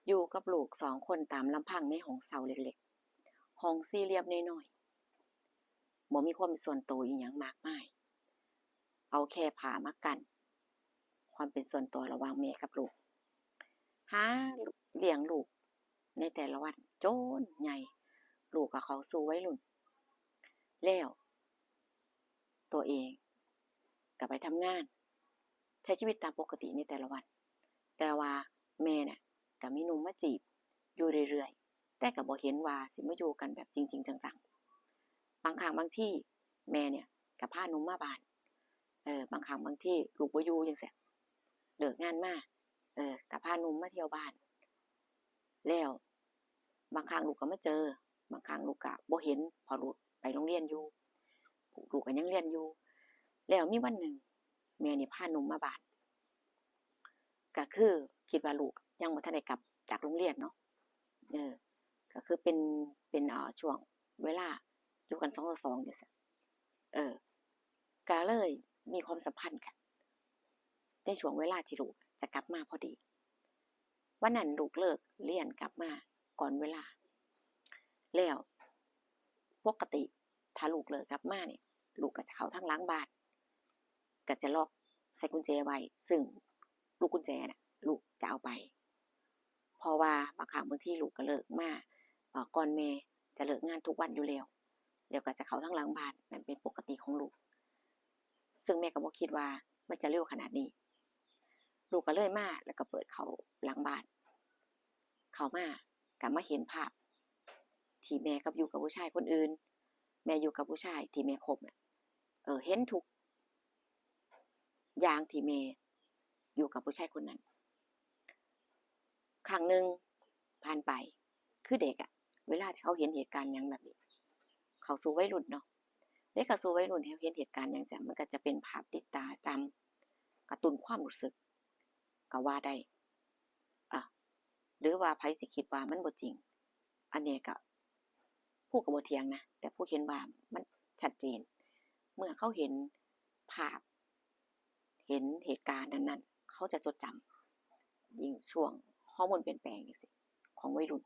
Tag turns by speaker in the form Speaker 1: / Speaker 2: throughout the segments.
Speaker 1: อยู่กับลูก2 คนตามลำพังในห้องเช่าเล็กๆห้องสี่เหลี่ยมน้อยๆบ่มีความเป็นส่วนตัวอิหยังมากมายเอาแค่ผ้ามากั้นความเป็นส่วนตัวระหว่างแม่กับลูกหาเลี้ยงลูกในแต่ละวันจนใหญ่ลูกก็เข้าสู่วัยรุ่นแล้วตัวเองก็ไปทำงานใช้ชีวิตตามปกติในแต่ละวันแต่ว่าแม่น่ะก็มีหนุ่มมาจีบอยู่เรื่อยๆแต่ก็บ่เห็นว่าสิมาอยู่กันแบบจริงๆจังๆบางครั้งบางที่แม่เนี่ยก็พาหนุ่มมาบ้านบางครั้งบางที่ลูกบ่อยู่จังซี้เลิกงานมาก็พาหนุ่มมาเที่ยวบ้านแล้วบางครั้งลูกก็มาเจอบางครั้งลูกก็บ่เห็นเพราะลูกไปโรงเรียนอยู่ลูกก็ยังเรียนอยู่แล้วมีวันหนึ่งแม่นี่พาหนุ่มมาบ้านก็คือคิดว่าลูกยังบ่ทันได้กลับจากโรงเรียนเนาะเออก็คือเป็นช่วงเวลาอยู่กัน2 ต่อ 2จังซี้เออก็เลยมีความสัมพันธ์กันในช่วงเวลาที่ลูกจะกลับมาพอดีวันนั้นลูกเลิกเรียนกลับมาก่อนเวลาแล้วปกติถ้าลูกเลิกกลับมาเนี่ยลูกก็จะเข้าทางหลังบ้านก็จะล็อกใส่กุญแจไว้ซึ่งลูกกุญแจน่ะลูกจะเอาไปเพราะว่าบางครั้งบางทีลูกก็เลิกมาก่อนแม่จะเลิกงานทุกวันอยู่แล้วก็จะเข้าทางหลังบ้านนั่นเป็นปกติของลูกซึ่งแม่ก็บ่คิดว่ามันจะเร็วขนาดนี้ลูกก็เลยมาแล้วก็เปิดเข้าหลังบ้านเข้ามาก็มาเห็นภาพที่แม่กับอยู่กับผู้ชายคนอื่นแม่อยู่กับผู้ชายที่แม่คบน่ะเห็นทุกอย่างที่แม่อยู่กับผู้ชายคนนั้นครั้งหนึ่งผ่านไปคือเด็กอะเวลาที่เขาเห็นเหตุการณ์หยังแบบนี้เขาสู่วัยรุ่นเนาะเด็กเข้าสู่วัยรุ่นเห็นเหตุการณ์หยังจั่งซี้มันก็จะเป็นภาพติดตาจำกระตุ้นความรู้สึกก็ว่าได้อะหรือว่าไผสิคิดว่ามันบ่จริงอันนี้ก็ผู้ก็บ่เถียงนะแต่ผู้เห็นว่ามันชัดเจนเมื่อเขาเห็นภาพเห็นเหตุการณ์นั้นๆเขาจะจดจำยิ่งช่วงฮอร์โมนเปลี่ยนแปลงจังซี้ของวัยรุ่น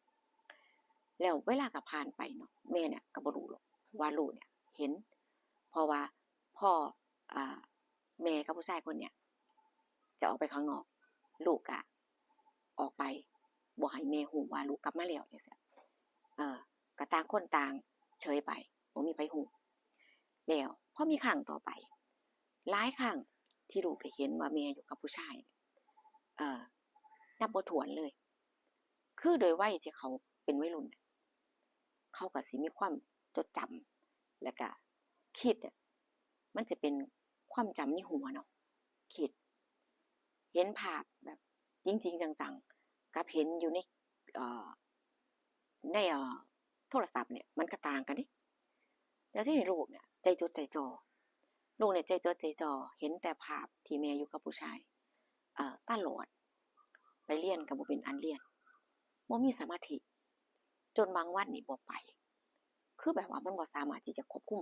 Speaker 1: แล้วเวลาก็ผ่านไปเนาะแม่เนี่ยก็บ่รู้หรอกว่าลูกเนี่ยเห็นเพราะว่าพ่ออ่าแม่กับผู้ชายคนเนี้ยจะออกไปข้างนอกลูกก็ออกไปบ่ให้แม่รู้ว่าลูกกลับมาแล้วจังซี้ก็ต่างคนต่างเฉยไปบ่มีไผรู้แล้วพอมีครั้งต่อไปหลายครั้งที่ลูกได้เห็นว่าแม่อยู่กับผู้ชายเอ่อนับบ่ถ้วนเลยคือโดยวัยที่เขาเป็นวัยรุ่นเขาก็สิมีความจดจำแล้วก็คิดอะมันจะเป็นความจำในหัวเนาะคิดเห็นภาพแบบจริงๆจังๆกับเห็นอยู่ในเอ่อในโทรศัพท์เนี่ยมันก็ต่างกันเดะแล้วที่ลูกเนี่ยใจจดใจจ่อลูกเนี่ยใจจดใจจ่อเห็นแต่ภาพที่แม่อยู่กับผู้ชายตลอดไปเรียนก็บ่เป็นอันเรียนบ่มีสมาธิจนบางวันนี่บ่ไปคือแบบว่ามันบ่สามารถที่จะควบคุม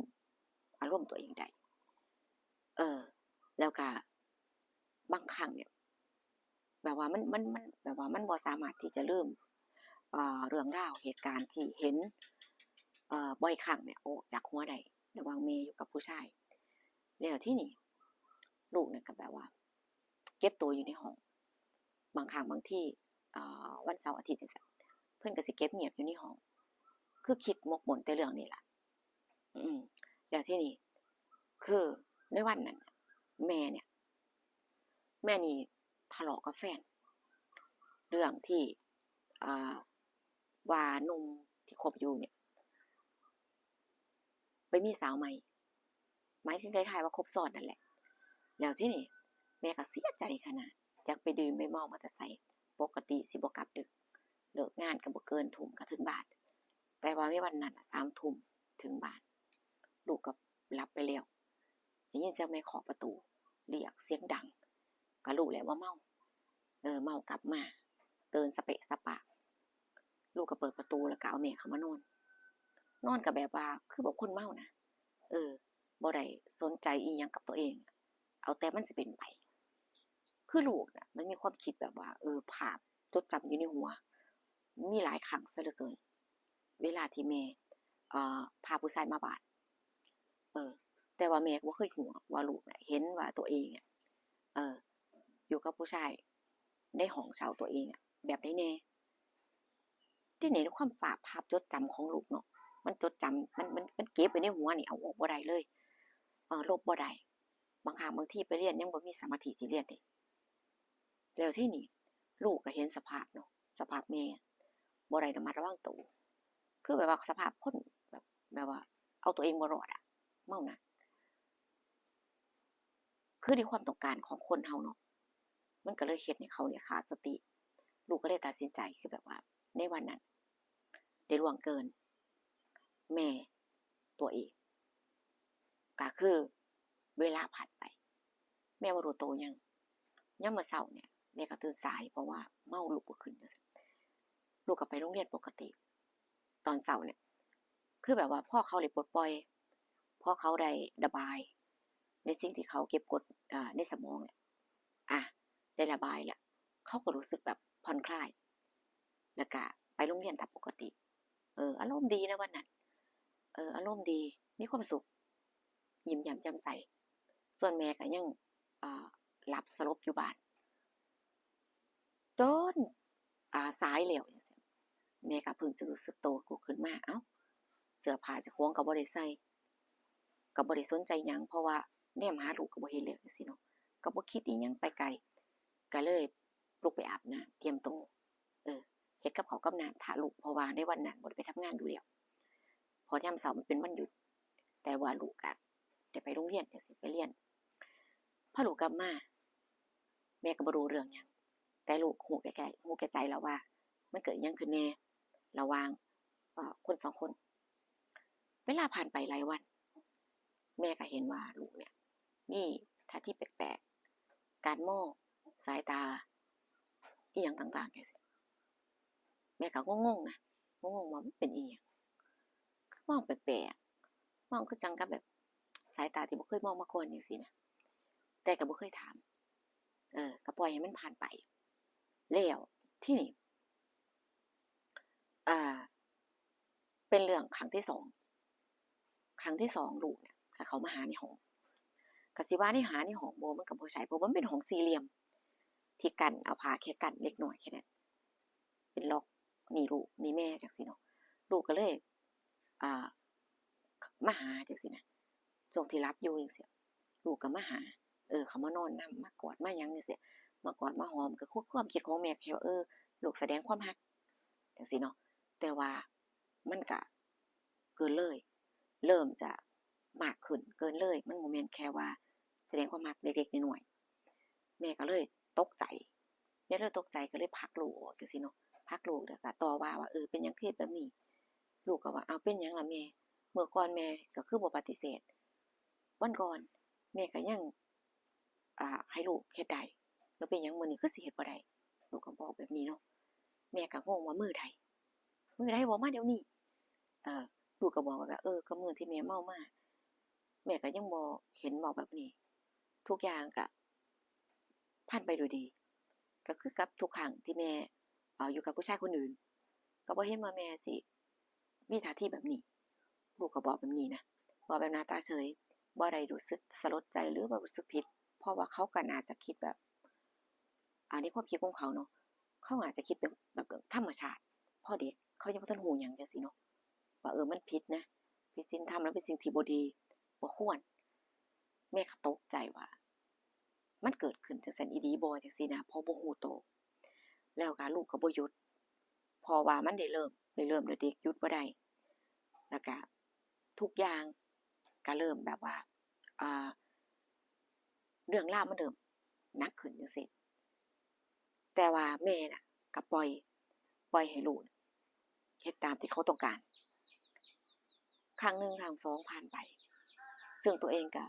Speaker 1: อารมณ์ตัวเองได้เออแล้วก็บางครั้งเนี่ยแบบว่ามันแบบว่ามันบ่สามารถที่จะลืมเรื่องราวเหตุการณ์ที่เห็นบ่อยครั้งเนี่ยออกจากหัวได้ระหว่างแม่อยู่กับผู้ชายแล้วทีนี้ลูกเนี่ยก็แบบว่าเก็บตัวอยู่ในห้องบางครั้งบางทีวันเสาร์อาทิตย์จังซี้เพิ่นก็สิเก็บเงียบอยู่ในห้องคือคิดหมกมุ่นแต่เรื่องนี้ล่ะอืมแล้วทีนี้คือในวันนั้นแม่เนี่ยแม่นี่ทะเลาะกับแฟนเรื่องที่อ่าว่าหนุ่มที่คบอยู่เนี่ยไปมีสาวใหม่หมายถึงคล้ายๆว่าคบซ้อนนั่นแหละแล้วทีนี้แม่ก็เสียใจขนาดจักไปดื่มไปเมามาแต่ไสปกติสิบ่กลับดึกเลิกงานก็บ่เกินทุ่มก็ถึงบ้านแต่ว่าในวันนั้นน่ะ3 ทุ่มถึงบ้านลูกก็หลับไปแล้วได้ยินเสียงแม่เคาะประตูเรียกเสียงดังก็รู้แหละว่าเมาเมากลับมาเดินสะเปะสะปะลูกก็เปิดประตูแล้วก็เอาแม่เข้ามานอนนอนก็แบบว่าคือแบบคนเมานะเออบ่ได้สนใจอีหยังกับตัวเองเอาแต่มันสิเป็นไปคือลูกน่ะมันมีความคิดแบบว่าภาพจดจำอยู่ในหัว มีหลายครั้งซะเหลือเกินเวลาที่แม่พาผู้ชายมาบ้านแต่ว่าแม่บ่เคยฮู้ว่าลูกน่ะเห็นว่าตัวเองอะเอ่ออยู่กับผู้ชายในห้องเช่าตัวเองอะแบบใดแหน่ที่ในความภาพจดจำของลูกเนาะมันจดจำมันเก็บไว้ในหัวนี่เอาออกบ่ได้เลยลบบ่ได้บางครั้งบางทีไปเรียนยังบ่มีสมาธิสิเรียนเดะแล้วทีนี้ลูกก็เห็นสภาพเนาะสภาพแม่บ่ได้ระมัดระวังตัวคือแบบว่าสภาพคนแบบว่าเอาตัวเองบ่รอดอะเมาหนักคือในความต้องการของคนเฮาเนาะมันก็เลยเฮ็ดให้เขาเนี่ยขาดสติลูกก็เลยตัดสินใจคือแบบว่าในวันนั้นได้ล่วงเกินแม่ตัวเองก็คือเวลาผ่านไปแม่บ่รู้โตวหยังยามมื้อเช้าเนี่ยแม่ก็ตื่นสายเพราะว่าเมาลุกบ่ขึ้นจังซี้ลูกก็ไปโรงเรียนปกติตอนเช้าเนี่ยคือแบบว่าพอเขาได้ปลดปล่อยพอเขาได้ระบายในสิ่งที่เขาเก็บกดในสมองเนี่ยอะได้ระบายแล้วเขาก็รู้สึกแบบผ่อนคลายแล้วก็ไปโรงเรียนตามปกติอารมณ์ดีนะวันนั้นอารมณ์ดีมีความสุขยิ้มแย้มแจ่มใสส่วนแม่ก็ยังอ่าหลับสลบอยู่บ้านจนสายแล้วจังซี้แม่ก็เพิ่งจะรู้สึกโตขึ้นมาเอ้าเสื้อผ้าเจ้าของก็บ่ได้ใส่ก็บ่ได้สนใจหยังเพราะว่าแนมหาลูกก็บ่เห็นแล้วจังซี้เนาะก็บ่คิดอิหยังไปไกลก็เลยลุกไปอาบน้ำเตรียมตัวเฮ็ดกับข้าวกับน้ำท่าลูกเพราะว่าในวันนั้นบ่ได้ไปทำงานอยู่แล้วเพราะยามเช้ามันเป็นวันหยุดแต่ว่าลูกอะได้ไปโรงเรียนจังซี้ไปเรียนพอลูกกลับมาแม่ก็บ่รู้เรื่องหยังแต่ลูกรู้แก่ใจแล้วว่ามันเกิดอิหยังขึ้นแน่ระหว่างคน2คนเวลาผ่านไปหลายวันแม่ก็เห็นว่าลูกเนี่ยมีท่าทีแปลกๆการมองสายตาอิหยังต่างๆจังซี้แม่ก็งงๆนะงงๆว่ามันเป็นอิหยังคือมองแปลกๆมองคือจังกับแบบสายตาที่บ่เคยมองมาก่อนจังซี้นะแต่ก็บ่เคยถามก็ปล่อยให้มันผ่านไปแล้วทีนี้อ่าเป็นเรื่องครั้งที่2ครั้งที่2ลูกเนี่ยก็เข้ามาหาในห้องก็สิว่าหาในห้องบ่มันก็บ่ใช่เพราะว่ามันเป็นห้องสี่เหลี่ยมที่กั้นเอาผ้าแค่กั้นเล็กน้อยแค่นั้นเป็นล็อกนี่ลูกนี่แม่จังซี้เนาะลูกก็เลยอ่ามาหาจังซี้นะช่วงที่หลับอยู่จังซี้ลูกก็มาหาเขามานอนนำมากอดมาหยังจังซี้มากอดมาหอมก็คือความคิดของแม่แค่ว่าลูกแสดงความรักจังซี้เนาะแต่ว่ามันก็เกินเลยเริ่มจะมากขึ้นเกินเลยมันบ่แม่นแค่ว่าแสดงความรักเล็กๆน้อยๆแม่ก็เลยตกใจแม่เลยตกใจก็เลยผลักลูกออกจังซี้เนาะผลักลูกแล้วก็ต่อว่าเป็นหยังคือเฮ็ดแบบนี้ลูกก็ว่าอ้าวเป็นหยังล่ะแม่เมื่อก่อนแม่ก็คือบ่ปฏิเสธวันก่อนแม่ก็ยังให้ลูกเฮ็ดได้แล้วเป็นหยังมื้อนี้คือสิเฮ็ดบ่ได้ลูกก็บอกแบบนี้เนาะแม่ก็งงว่ามื้อใดเว้ามาเดี๋ยวนี้เออลูกก็บอกว่าแบบก็มื้อที่แม่เมามาแม่ก็ยังบ่เห็นเว้าแบบนี้ทุกอย่างก็ผ่านไปด้วยดีก็คือกับทุกครั้งที่แม่อยู่กับผู้ชายคนอื่นก็บ่เห็นว่าแม่สิมีท่าทีแบบนี้ลูกก็บอกแบบนี้นะบอกแบบหน้าตาเฉยบ่ได้รู้สึกสลดใจหรือว่ารู้สึกผิดเพราะว่าเขาก็น่าจะคิดแบบอันนี้ความคิดของเขาเนาะเขาอาจจะคิดเป็นแบบธรรมชาติพอเด็กเขายังบ่ทันรู้หยังจังซี้เนาะว่ามันผิดนะผิดศีลธรรมแล้วเป็นสิ่งที่บ่ดีบ่ควรแม่ก็ตกใจว่ามันเกิดขึ้นจังซั้นอีหลีบ่จังซี้นะเพราะบ่รู้โตวแล้วก็ลูกก็บ่หยุดเพราะว่ามันได้เริ่มแล้วเด็กหยุดบ่ได้แล้วก็ทุกอย่างก็เริ่มแบบว่าอ่าเรื่องราวมันเริ่มหนักขึ้นจังซี้แต่ว่าแม่น่ะก็ปล่อยให้ลูกเฮ็ดตามที่เขาต้องการครั้งหนึ่งครั้ง2ผ่านไปซึ่งตัวเองก็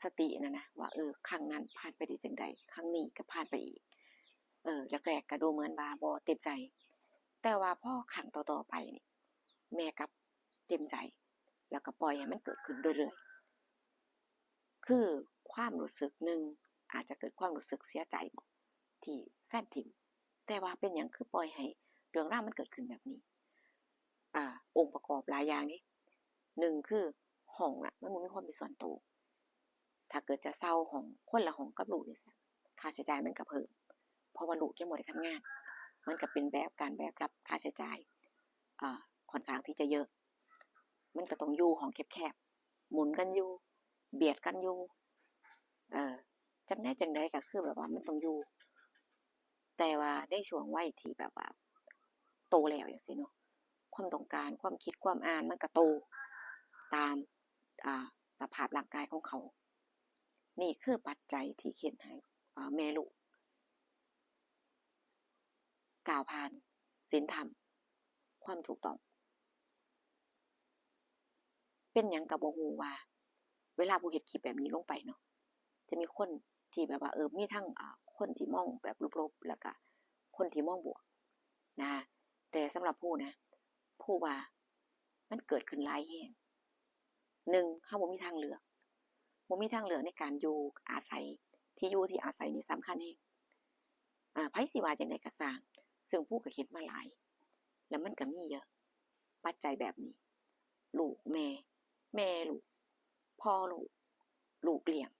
Speaker 1: สติน่ะนะว่าครั้งนั้นผ่านไปได้จั่งใดครั้งนี้ก็ผ่านไปอีกแรกๆก็ดูเหมือนว่าบ่เต็มใจแต่ว่าพอครั้งต่อๆไปนี่แม่กลับเต็มใจแล้วก็ปล่อยให้มันเกิดขึ้นเรื่อยๆคือความรู้สึกหนึ่งอาจจะเกิดความรู้สึกเสียใจบ่ที่แฟนถิ้มแต่ว่าเป็นหยังคือปล่อยให้ เรื่องราวมันเกิดขึ้นแบบนี้องค์ประกอบหลายอย่างนี่หนึ่งคือห้องน่ะมันบ่มีความเป็นส่วนตัวถ้าเกิดจะเช่าห้องคนละห้องกับลูกจังซี้ค่าใช้จ่ายมันก็เพิ่มเพราะว่าลูกยังบ่ได้ทำงานมันก็เป็นแบบการแบกรับค่าใช้จ่ายค่อนข้างที่จะเยอะมันก็ต้องอยู่ห้องแคบๆหมุนกันอยู่เบียดกันอยู่จังใดก็คือแบบว่ามันต้องอยู่แต่ว่าในช่วงวัยที่แบบว่าโตแล้วจังซี้เนาะความต้องการความคิดความอ่านมันก็โตตามสภาพร่างกายของเขานี่คือปัจจัยที่เฮ็ดให้แม่ลูกก้าวผ่านศีลธรรมความถูกต้องเป็นหยังก็บ่รู้ว่าเวลาผู้เฮ็ดคลิปแบบนี้ลงไปเนาะจะมีคนที่แบบว่ามีทั้งคนที่มองแบบลบๆแล้วก็คนที่มองบวกนะแต่สำหรับผู้นะผู้ว่ามันเกิดขึ้นหลายแรงหนึ่งเราบ่มีทางเลือกบ่มีทางเลือกในการอยู่อาศัยที่อยู่ที่อาศัยนี่สำคัญแรงไผสิว่าจั่งใดก็สร้างซึ่งผู้ก็เฮ็ดมาหลายแล้วมันก็มีเยอะปัจจัยแบบนี้ลูกแม่แม่ลูกพ่อลูกลูกเลี้ยง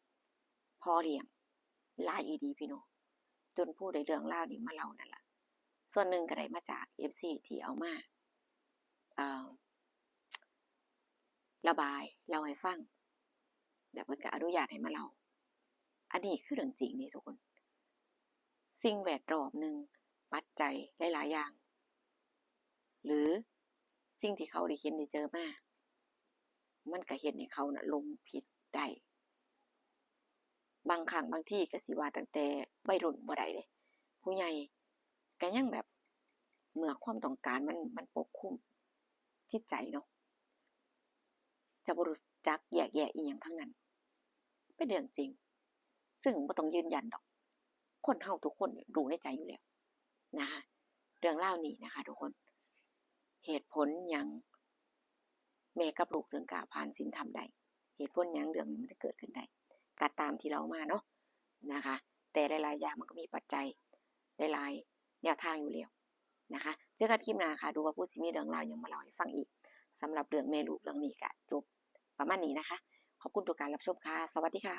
Speaker 1: พ่อเลี้ยงหลายอีหลีพี่น้องจนผู้ได้เรื่องราวนี้มาเล่านั่นล่ะส่วนหนึ่งก็ได้มาจาก FC ที่เอามาระบายเล่าให้ฟังแล้วเพิ่นก็อนุญาตให้มาเล่าอันนี้คือเรื่องจริงนี่ทุกคนสิ่งแวดล้อมหนึ่งปัจจัยหลายๆอย่างหรือสิ่งที่เขาได้เห็นได้เจอมามันก็เฮ็ดให้เขาน่ะหลงผิดได้บางครั้งบางทีก็สิว่าตั้งแต่วัยรุ่นบ่ได้เดะผู้ใหญ่ก็ยังแบบเมื่อความต้องการมันปกคลุมจิตใจเนาะจะบ่รู้จักแยกแยะอิหยังทั้งนั้นเป็นเรื่องจริงซึ่งบ่ต้องยืนยันดอกคนเฮาทุกคนรู้ในใจอยู่แล้วนะคะเรื่องราวนี้นะคะทุกคนเหตุผลหยังแม่กับลูกถึงกล้าผ่านศีลธรรมได้เหตุผลหยังเรื่องนี้มันถึงเกิดขึ้นได้ก็ตามที่เล่ามาเนาะนะคะแต่หลายๆอย่างมันก็มีปัจจัยหลายๆแนวทางอยู่แล้วนะคะเจอกันคลิปหน้าค่ะดูว่าผู้สิมีเรื่องราวหยังมาเล่าให้ฟังอีกสำหรับเรื่องแม่ลูกเรื่องนี้ก็จบประมาณนี้นะคะขอบคุณทุกการรับชมค่ะสวัสดีค่ะ